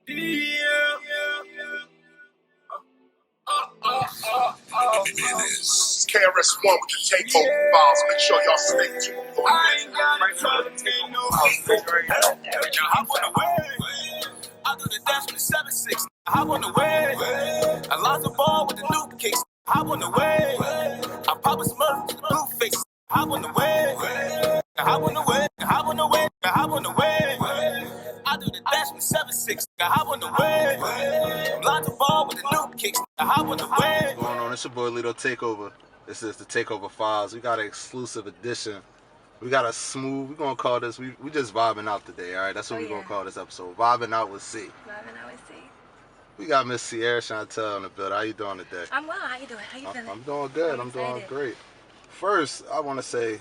It is KRS-One with the TakeOver Files. Make sure y'all stay tuned for it. Hop on the way. I do the dash with the 7-6. Hop on the way. I lost the ball with the new kicks. Hop on the way. I pop a smurf with the blue face. Hop on the way. Hop on the way. Hop on the way. Hop on the way. I do the dash with the 7-6. Hop on the way. Lost the ball with the new kicks. Hop on the way. What's going on? It's your boy Lito Takeover. This is the TakeOver Files. We got an exclusive edition. We got a smooth, we're going to call this, we just vibing out today, all right? That's what we're going to call this episode. Vibing out with C. Vibing out with C. We got Miss Ciara Chantelle in the building. How you doing today? I'm well. How you doing? How you feeling? I'm doing good. I'm doing great. First, I want to say,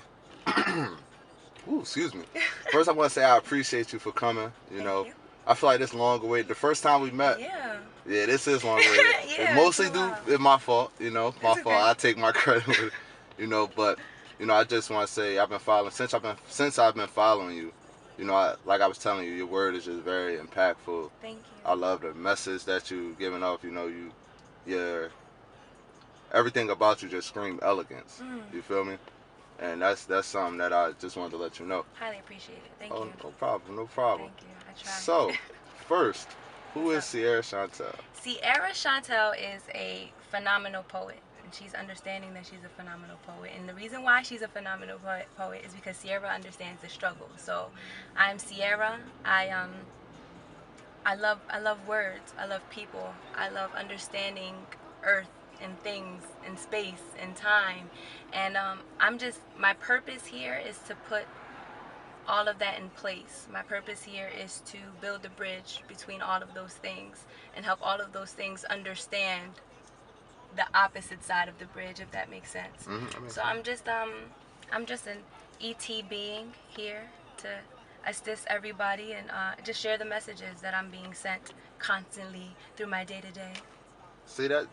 ooh, excuse me. First, I want to say I appreciate you for coming. You know, I feel like this long awaited. The first time we met. Yeah, this is long awaited. Yeah, it mostly it's my fault, you know, my fault. I take my credit with it, you know, but you know, I just want to say I've been following since I've been following you. You know, like I was telling you, your word is just very impactful. Thank you. I love the message that you giving off. You know, your everything about you just scream elegance. You feel me? And that's something that I just wanted to let you know. Highly appreciate it. Thank you. No problem, no problem. Thank you. I try. So, first, who is Ciara Chantelle? Ciara Chantelle is a phenomenal poet. She's understanding that she's a phenomenal poet, and the reason why she's a phenomenal poet is because Ciara understands the struggle. So I'm Ciara. I love words. I love people. I love understanding earth and things and space and time, and my purpose here is to put all of that in place. My purpose here is to build a bridge between all of those things and help all of those things understand the opposite side of the bridge, if that makes sense. So I'm just an ET being here to assist everybody and just share the messages that I'm being sent constantly through my day-to-day. See that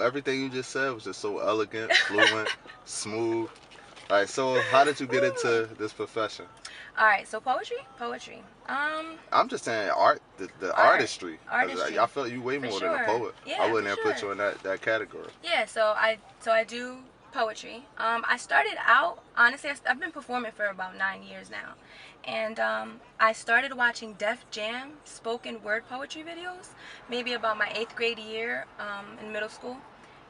everything you just said was just so elegant, fluent, smooth. Like, so how did you get into this profession? All right, so poetry. I'm just saying art, the artistry. Artistry. I felt you way more than a poet. Yeah, I wouldn't have put you in that category. Yeah, so I do poetry. I started out, honestly, I've been performing for about 9 years now. And I started watching Def Jam spoken word poetry videos maybe about my 8th grade year in middle school.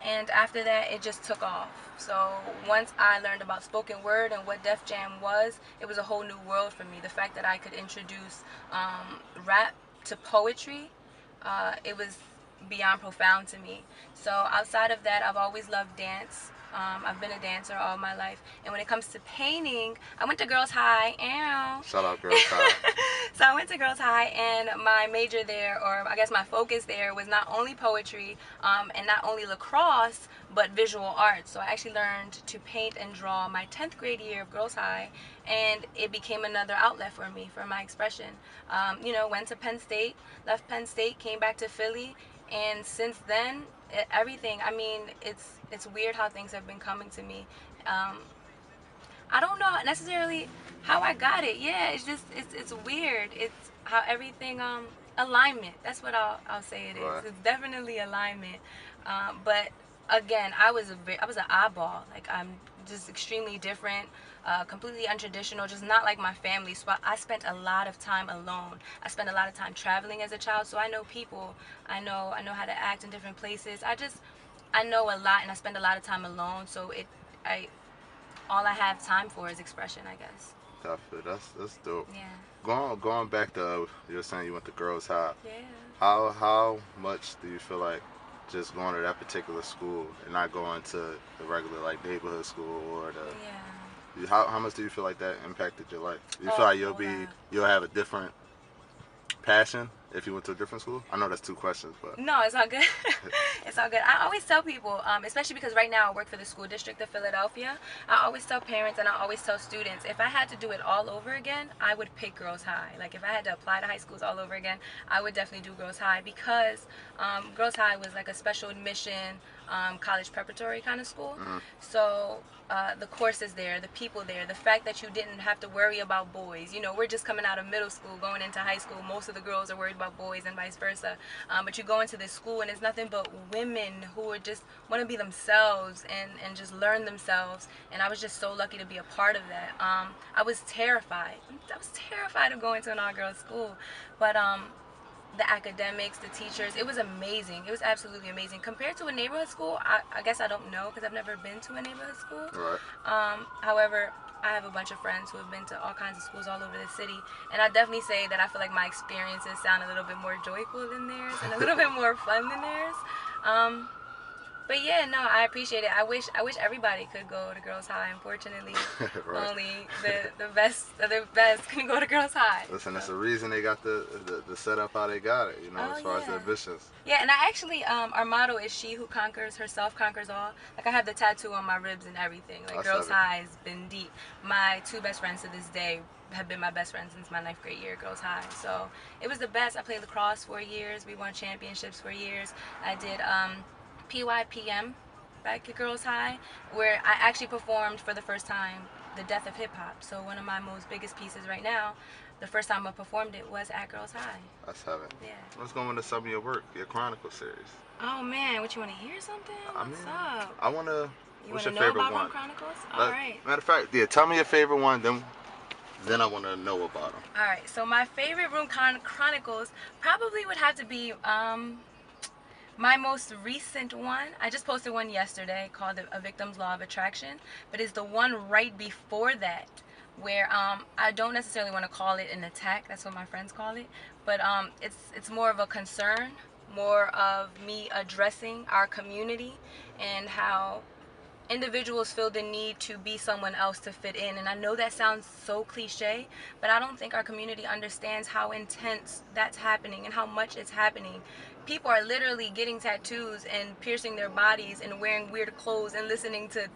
And after that, it just took off. So once I learned about spoken word and what Def Jam was, it was a whole new world for me. The fact that I could introduce rap to poetry, it was beyond profound to me. So outside of that, I've always loved dance. I've been a dancer all my life. And when it comes to painting, I went to Girls High. Shout out Girls High. So I went to Girls High, and my major there, or I guess my focus there, was not only poetry and not only lacrosse, but visual arts. So I actually learned to paint and draw my 10th grade year of Girls High, and it became another outlet for me, for my expression. You know, went to Penn State, left Penn State, came back to Philly, and since then, everything, I mean, it's weird how things have been coming to me. I don't know necessarily how I got it. Yeah, it's just, it's weird. It's how everything, alignment. That's what I'll say it is. Right. It's definitely alignment. But again, I was an oddball. Like, I'm just extremely different, completely untraditional, just not like my family. So I spent a lot of time alone. I spent a lot of time traveling as a child, so I know people. I know how to act in different places. I know a lot, and I spend a lot of time alone. So all I have time for is expression, I guess. Definitely, that's dope. Yeah. Going back to you were saying you went to Girls High. Yeah. How much do you feel like just going to that particular school and not going to the regular like neighborhood school or the how much do you feel like that impacted your life? Do you feel like you'll have a different passion if you went to a different school? I know that's 2 questions, but no, it's all good. It's all good. I always tell people, especially because right now I work for the school district of Philadelphia, I always tell parents and I always tell students, if I had to do it all over again, I would pick Girls High. Like, if I had to apply to high schools all over again, I would definitely do Girls High, because Girls High was like a special admission, college preparatory kind of school. Mm-hmm. So the courses there, the people there, the fact that you didn't have to worry about boys. You know, we're just coming out of middle school, going into high school. Most of the girls are worried about boys and vice versa. But you go into this school and it's nothing but women who are just want to be themselves and just learn themselves. And I was just so lucky to be a part of that. I was terrified. I was terrified of going to an all-girls school. But the academics, the teachers, it was amazing. It was absolutely amazing. Compared to a neighborhood school, I guess I don't know because I've never been to a neighborhood school. Right. However, I have a bunch of friends who have been to all kinds of schools all over the city, and I definitely say that I feel like my experiences sound a little bit more joyful than theirs and a little bit more fun than theirs. But yeah, no, I appreciate it. I wish everybody could go to Girls High. Unfortunately, Right. only the best of the best can go to Girls High. Listen, it's a reason they got the setup how they got it, you know, Oh, as far as yeah. the ambitions. Yeah, and I actually, our motto is "She who conquers herself conquers all." Like I have the tattoo on my ribs and everything. Like That's Girls heavy. High has been deep. My two best friends to this day have been my best friends since my 9th grade year at Girls High. So it was the best. I played lacrosse for years. We won championships for years. I did PYPM back at Girls High, where I actually performed for the first time the death of hip hop. So one of my most biggest pieces right now, the first time I performed it was at Girls High. That's heaven. Yeah. Let's go into some of your work, your Chronicle series. Oh man, what you want to hear something? What's up? I want to. You What's want your to know favorite about one? Room Chronicles? All right. Matter of fact, yeah, tell me your favorite one, then I want to know about them. All right. So my favorite Room Chronicles probably would have to be my most recent one. I just posted one yesterday called A Victim's Law of Attraction, but it's the one right before that where I don't necessarily want to call it an attack. That's what my friends call it, but it's more of a concern, more of me addressing our community and how individuals feel the need to be someone else to fit in. And I know that sounds so cliche, but I don't think our community understands how intense that's happening and how much it's happening. People are literally getting tattoos and piercing their bodies and wearing weird clothes and listening to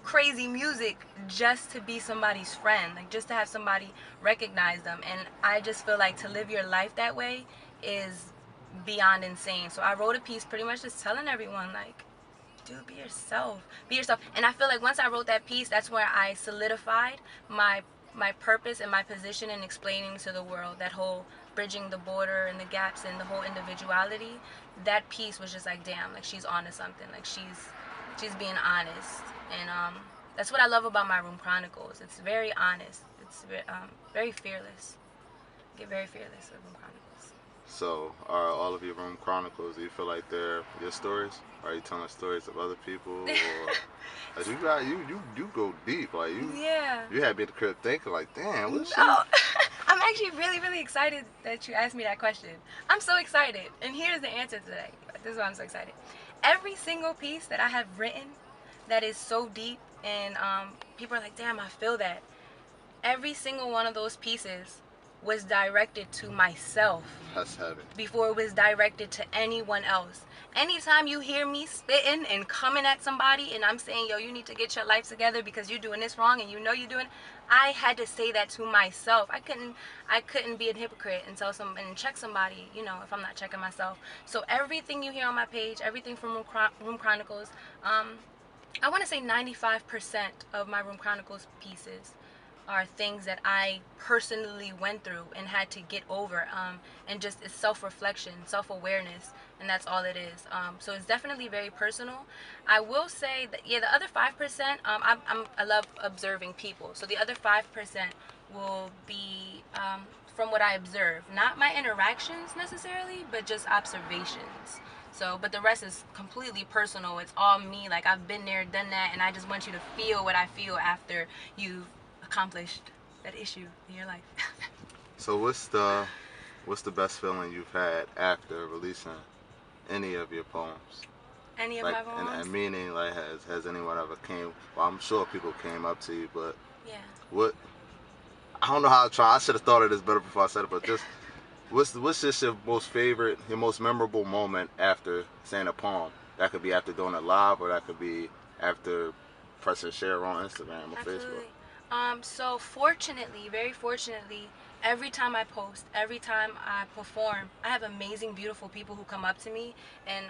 crazy music just to be somebody's friend, like just to have somebody recognize them. And I just feel like to live your life that way is beyond insane. So I wrote a piece pretty much just telling everyone, like, dude, be yourself. Be yourself. And I feel like once I wrote that piece, that's where I solidified my purpose and my position in explaining to the world that whole bridging the border and the gaps and the whole individuality. That piece was just like, damn, like she's onto something. Like she's being honest. And that's what I love about my Room Chronicles. It's very honest. It's very fearless. Get very fearless with Room Chronicles. So, are all of your Room Chronicles, do you feel like they're your stories? Are you telling stories of other people? Or you go deep. Like you had me at the crib thinking like, damn, what's No. I'm actually really, really excited that you asked me that question. I'm so excited. And here's the answer today. This is why I'm so excited. Every single piece that I have written that is so deep and people are like, damn, I feel that. Every single one of those pieces was directed to myself. That's heavy. Before it was directed to anyone else. Anytime you hear me spitting and coming at somebody and I'm saying, yo, you need to get your life together because you're doing this wrong and you know you're doing it, I had to say that to myself. I couldn't be a hypocrite and and check somebody, you know, if I'm not checking myself. So everything you hear on my page, everything from Room Chronicles, I want to say 95% of my Room Chronicles pieces are things that I personally went through and had to get over, and just it's self-reflection, self-awareness, and that's all it is. So it's definitely very personal. I will say that the other 5%, I love observing people. So the other 5% will be from what I observe, not my interactions necessarily, but just observations. So, but the rest is completely personal. It's all me. Like I've been there, done that, and I just want you to feel what I feel after you've accomplished that issue in your life. So what's the best feeling you've had after releasing any of your poems? Any of like, my poems? And meaning, like, has anyone ever came? Well, I'm sure people came up to you, but yeah. What? I don't know how to try. I should have thought of this better before I said it, but just what's just your most favorite, your most memorable moment after saying a poem? That could be after doing it live, or that could be after pressing share on Instagram or Absolutely. Facebook. So fortunately, very fortunately, every time I post, every time I perform, I have amazing, beautiful people who come up to me and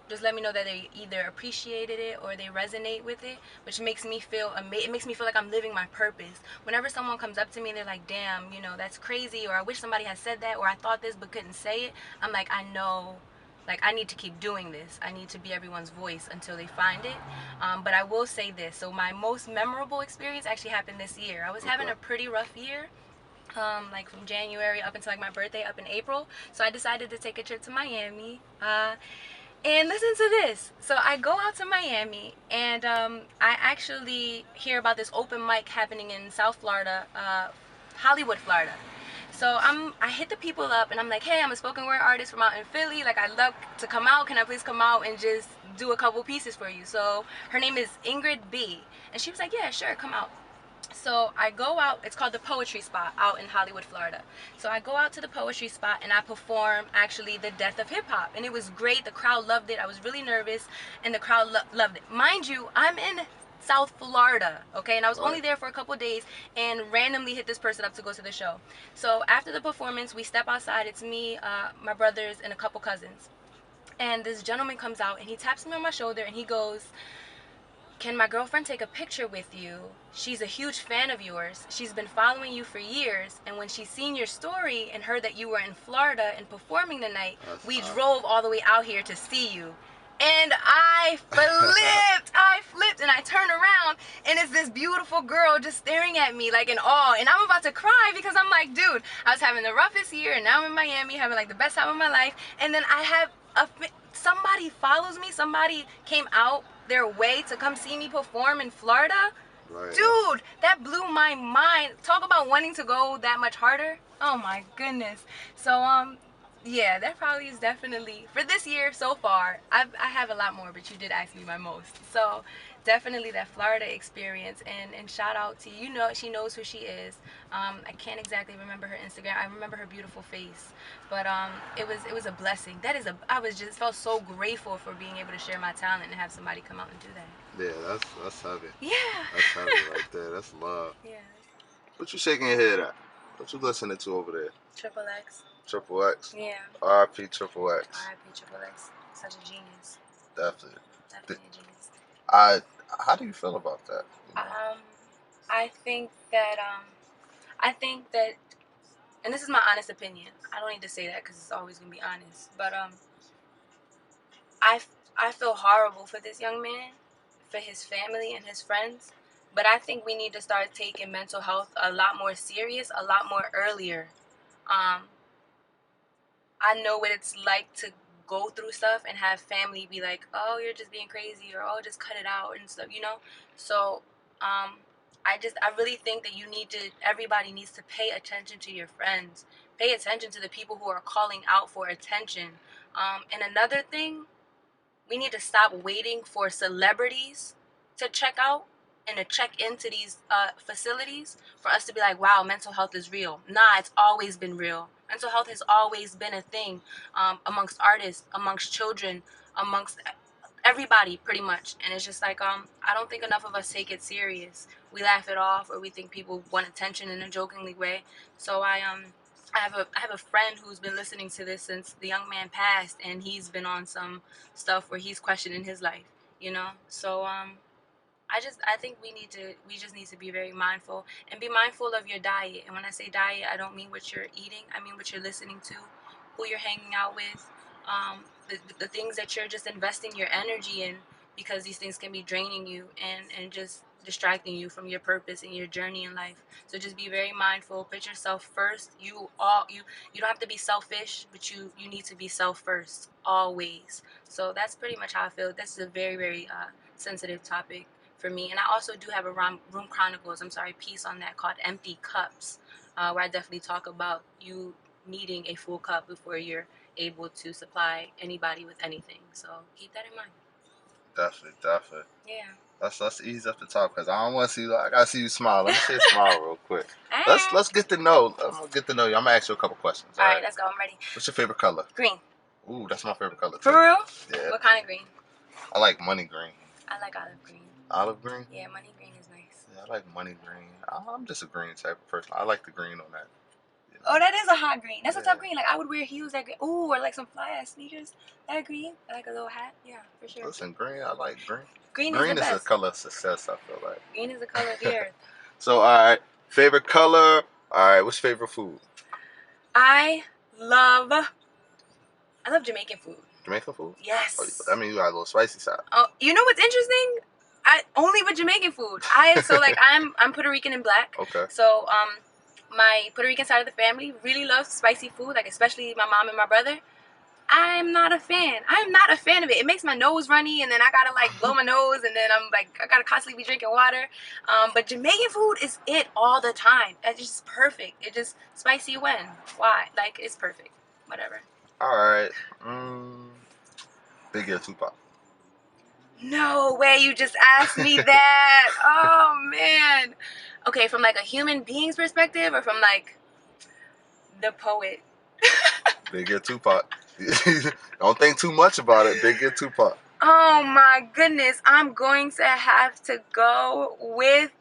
just let me know that they either appreciated it or they resonate with it, which makes me feel it makes me feel like I'm living my purpose. Whenever someone comes up to me and they're like, damn, you know, that's crazy, or I wish somebody had said that, or I thought this but couldn't say it, I'm like, I know, like, I need to keep doing this. I need to be everyone's voice until they find it. But I will say this. So my most memorable experience actually happened this year. I was having a pretty rough year. Like from January up until like my birthday up in April. So I decided to take a trip to Miami. And listen to this. So I go out to Miami, and I actually hear about this open mic happening in South Florida, Hollywood, Florida. So I hit the people up, and I'm like, hey, I'm a spoken word artist from out in Philly. Like, I'd love to come out. Can I please come out and just do a couple pieces for you? So her name is Ingrid B. And she was like, yeah, sure, come out. So I go out, it's called the Poetry Spot out in Hollywood, Florida. So I go out to the Poetry Spot and I perform actually the death of hip hop. And it was great. The crowd loved it. I was really nervous and the crowd loved it. Mind you, I'm in South Florida, okay? And I was only there for a couple of days and randomly hit this person up to go to the show. So after the performance, we step outside. It's me, my brothers, and a couple cousins. And this gentleman comes out and he taps me on my shoulder and he goes, can my girlfriend take a picture with you? She's a huge fan of yours. She's been following you for years. And when she's seen your story and heard that you were in Florida and performing tonight, we drove all the way out here to see you. And I flipped, and I turned around, and it's this beautiful girl just staring at me like in awe. And I'm about to cry because I'm like, dude, I was having the roughest year, and now I'm in Miami having like the best time of my life. And then I have somebody follows me, somebody came out their way to come see me perform in Florida. Right. Dude, that blew my mind. Talk about wanting to go that much harder. Oh my goodness. So yeah, that probably is definitely for this year so far. I have a lot more, but you did ask me my most. So definitely that Florida experience, and shout out to you know, she knows who she is. I can't exactly remember her Instagram. I remember her beautiful face, but it was a blessing. I was just felt so grateful for being able to share my talent and have somebody come out and do that. Yeah, that's heavy. Yeah. That's heavy right there. That's love. Yeah. What you shaking your head at? What you listening to over there? Triple X. Triple X? Yeah. R.I.P. Triple X. R.I.P. Triple X. Such a genius. Definitely. Definitely a genius. How do you feel about that? You know? I think that, and this is my honest opinion. I don't need to say that because it's always gonna be honest. But I feel horrible for this young man, for his family and his friends. But I think we need to start taking mental health a lot more serious, a lot more earlier. I know what it's like to go through stuff and have family be like, oh, you're just being crazy, or oh, just cut it out and stuff, you know? So I really think that everybody needs to pay attention to your friends, pay attention to the people who are calling out for attention. And another thing, we need to stop waiting for celebrities to check out and to check into these facilities for us to be like, wow, mental health is real. Nah, it's always been real. Mental health has always been a thing amongst artists, amongst children, amongst everybody pretty much. And it's just like, I don't think enough of us take it serious. We laugh it off, or we think people want attention in a jokingly way. So I have a friend who's been listening to this since the young man passed, and he's been on some stuff where he's questioning his life, you know? So I think we just need to be very mindful, and be mindful of your diet. And when I say diet, I don't mean what you're eating. I mean what you're listening to, who you're hanging out with, the things that you're just investing your energy in, because these things can be draining you and just distracting you from your purpose and your journey in life. So just be very mindful. Put yourself first. You don't have to be selfish, but you need to be self first always. So that's pretty much how I feel. This is a very, very sensitive topic for me. And I also do have a Room Chronicles, piece on that called Empty Cups, where I definitely talk about you needing a full cup before you're able to supply anybody with anything. So keep that in mind. Definitely. Yeah. Let's ease up the top, because I don't want to see. I gotta see you smile. Let me see you smile real quick. Let's get to know. I'm gonna get to know you. I'm gonna ask you a couple questions. All right, let's go. I'm ready. What's your favorite color? Green. Ooh, that's my favorite color too. For real? Yeah. What kind of green? I like money green. I like olive green. Olive green? Yeah, money green is nice. Yeah, I like money green. I'm just a green type of person. I like the green on that. You Oh, that is a hot green. That's a Yeah. tough green. Like, I would wear heels that green. Ooh, or like some fly-ass sneakers that green. Like a little hat. Yeah, for sure. Listen, green. I like green. Green is the Green is the best. color of success. I feel like. Green is the color of the earth. So, all right, favorite color. All right, what's favorite food? I love Jamaican food. Jamaican food. Yes. Oh, I mean, you got a little spicy side. Oh, you know what's interesting? I only with Jamaican food. I'm Puerto Rican and black. Okay. So my Puerto Rican side of the family really loves spicy food, like especially my mom and my brother. I'm not a fan. I'm not a fan of it. It makes my nose runny, and then I gotta like blow my nose, and then I'm like I gotta constantly be drinking water. But Jamaican food is it all the time. It's just perfect. It just spicy when? Why? Like it's perfect. Whatever. All right. Biggie or Tupac? No way, you just asked me that. Oh man. Okay, from like a human being's perspective, or from like the poet? Biggie or Tupac? Don't think too much about it. Biggie or Tupac? Oh my goodness, I'm going to have to go with.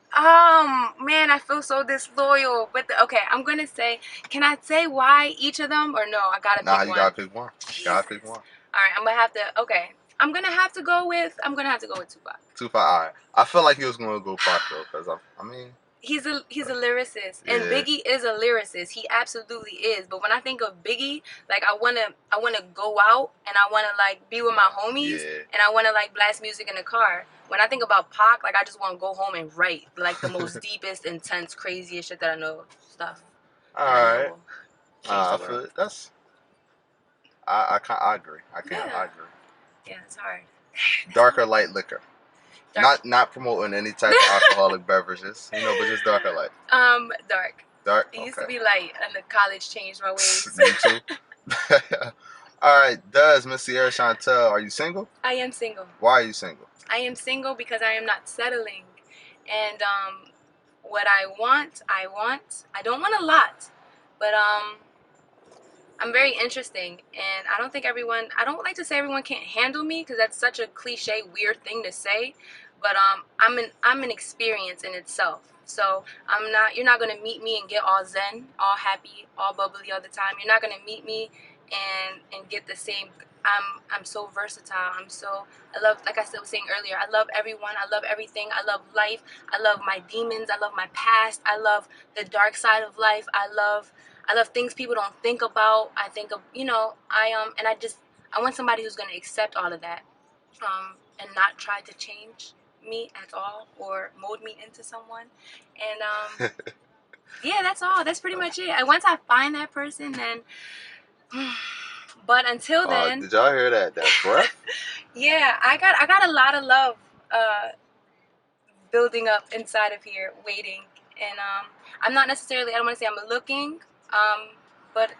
Man, I feel so disloyal. But okay, I'm gonna say. Can I say why each of them, or no? I gotta Nah, pick you one. gotta pick one. You gotta pick one. All right, I'm gonna have to. Okay, I'm gonna have to go with Tupac. Tupac. All right. I felt like he was gonna go Pac though, because I mean. He's a lyricist, and Yeah. Biggie is a lyricist. He absolutely is. But when I think of Biggie, like I wanna go out and I wanna like be with my homies, Yeah. and I wanna like blast music in the car. When I think about Pac, like I just want to go home and write like the most deepest, intense, craziest shit that I know stuff. All right. I I feel it. That's. I agree. I agree. Yeah, it's hard. Dark or light liquor? Dark. Not promoting any type of alcoholic beverages, but just dark or light. Dark. Dark. It used to be light, and the college changed my ways. Me too. All right, Miss Ciara Chantelle, are you single? I am single. Why are you single? I am single because I am not settling, and what I want. I don't want a lot, but I'm very interesting, and I don't like to say everyone can't handle me, because that's such a cliche, weird thing to say. But I'm an experience in itself. So you're not gonna meet me and get all zen, all happy, all bubbly all the time. You're not gonna meet me and get the same. I'm so versatile. I love, like I was saying earlier, I love everyone. I love everything. I love life. I love my demons. I love my past. I love the dark side of life. I love things people don't think about. I think of, and I want somebody who's going to accept all of that, and not try to change me at all or mold me into someone. And yeah, that's all. That's pretty much it. And once I find that person, then. But until then, did y'all hear that breath? Yeah, I got a lot of love building up inside of here, waiting, and I'm not necessarily. I don't want to say I'm looking, but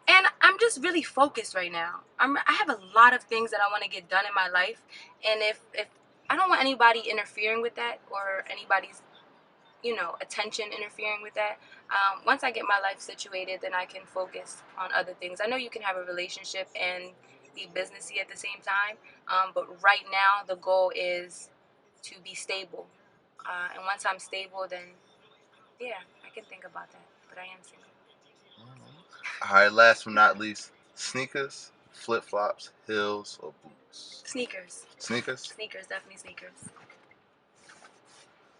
and I'm just really focused right now. I have a lot of things that I want to get done in my life, and if I don't want anybody interfering with that, or anybody's attention interfering with that. Once I get my life situated, then I can focus on other things. I know you can have a relationship and be businessy at the same time, but right now the goal is to be stable. And once I'm stable, then yeah, I can think about that. But I am single. All right, last but not least, sneakers, flip flops, heels, or boots? Sneakers. Sneakers? Sneakers, definitely sneakers.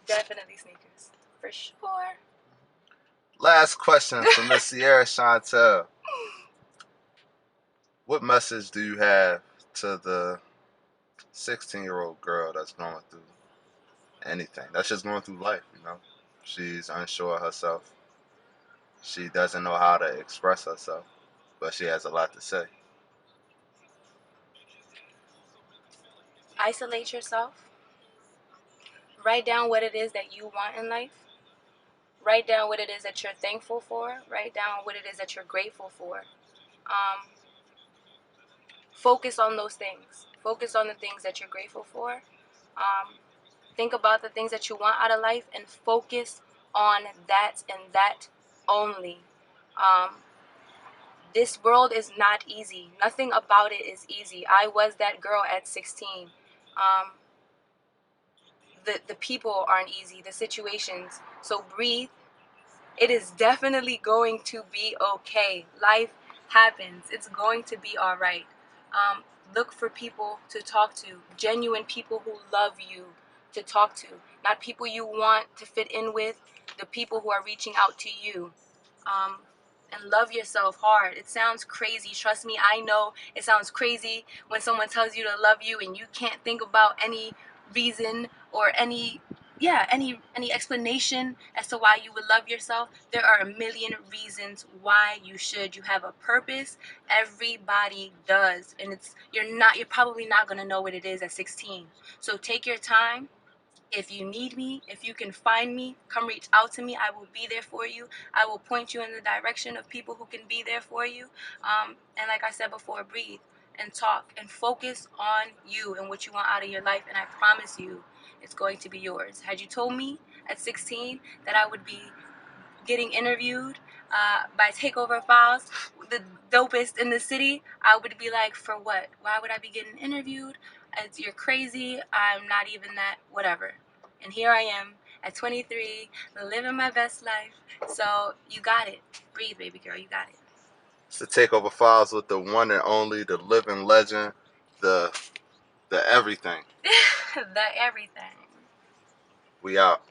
Definitely sneakers. For sure. Last question from Miss Ciara Chantelle. What message do you have to the 16-year-old girl that's going through anything? That's just going through life, She's unsure of herself. She doesn't know how to express herself, but she has a lot to say. Isolate yourself. Write down what it is that you want in life. Write down what it is that you're thankful for. Write down what it is that you're grateful for. Focus on those things. Focus on the things that you're grateful for. Think about the things that you want out of life, and focus on that and that only. This world is not easy. Nothing about it is easy. I was that girl at 16. The people aren't easy. The situations. So breathe. It is definitely going to be okay. Life happens. It's going to be all right. Look for people to talk to, genuine people who love you to talk to, not people you want to fit in with, the people who are reaching out to you. And love yourself hard. It sounds crazy. Trust me, I know it sounds crazy when someone tells you to love you and you can't think about any reason or any explanation as to why you would love yourself. There are a million reasons why you should. You have a purpose. Everybody does. And you're probably not going to know what it is at 16. So take your time. If you need me, if you can find me, come reach out to me. I will be there for you. I will point you in the direction of people who can be there for you. And like I said before, breathe and talk and focus on you and what you want out of your life. And I promise you, it's going to be yours. Had you told me at 16 that I would be getting interviewed by TakeOver Files, the dopest in the city, I would be like, for what? Why would I be getting interviewed? You're crazy. I'm not even that, whatever. And here I am at 23, living my best life. So you got it. Breathe, baby girl. You got it. It's the TakeOver Files with the one and only, the living legend, the everything. The everything. We out.